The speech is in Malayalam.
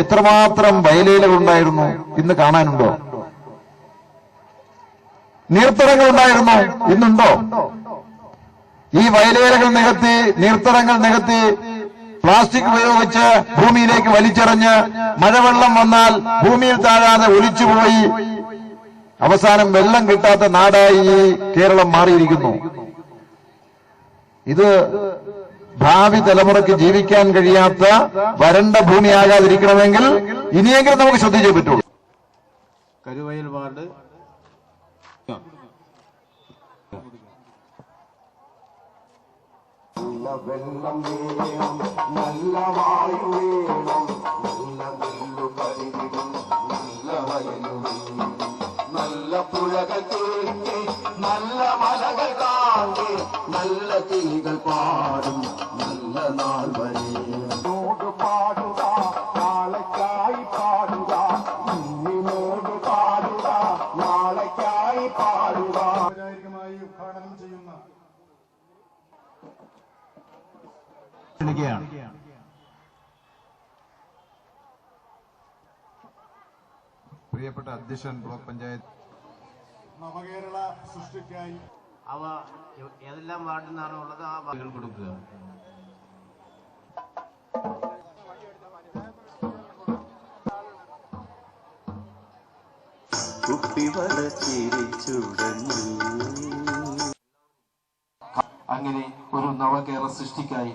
എത്രമാത്രം വയലേലകൾ ഉണ്ടായിരുന്നു ഇന്ന് കാണാനുണ്ടോ? നീർത്തടങ്ങൾ ഉണ്ടായിരുന്നു, ഇന്നുണ്ടോ? ഈ വയലേലകൾ നികത്തി, നീർത്തടങ്ങൾ നികത്തി, പ്ലാസ്റ്റിക് ഉപയോഗിച്ച് ഭൂമിയിലേക്ക് വലിച്ചെറിഞ്ഞ് മഴവെള്ളം വന്നാൽ ഭൂമിയിൽ താഴാതെ ഒലിച്ചുപോയി അവസാനം വെള്ളം കിട്ടാത്ത നാടായി കേരളം മാറിയിരിക്കുന്നു. ഇത് ഭാവി തലമുറയ്ക്ക് ജീവിക്കാൻ കഴിയാത്ത വരണ്ട ഭൂമിയാകാതിരിക്കണമെങ്കിൽ ഇനിയെങ്കിലും നമുക്ക് ശ്രദ്ധിച്ചേ പറ്റുള്ളൂ. കരുവയൽ വാർഡ് നല്ല വെള്ളം വേണം, നല്ല വായു വേണം, നല്ല നെല്ലു കരിവിടും, നല്ല വയലും, നല്ല പുഴകൾ കേട്ടി, നല്ല മലകൾ താണ്ടി, നല്ല കിളികൾ പാടും, നല്ല നാൾ വരേനോട് പാടുക, നാളേക്കായി പാടുക, ഇന്നിനോട് പാടുക, നാളേക്കായി പാടുക. ഉദ്ഘാടനം ചെയ്യുന്ന പ്രിയപ്പെട്ട അധ്യക്ഷൻ ബ്ലോക്ക് പഞ്ചായത്ത് നവകേരള സൃഷ്ടിക്കായി അവ ഏതെല്ലാം വാർഡിൽ നിന്നാണോ ഉള്ളത് ആ വാർഡുകൾ കൊടുക്കുക. അങ്ങനെ ഒരു നവകേരള സൃഷ്ടിക്കായി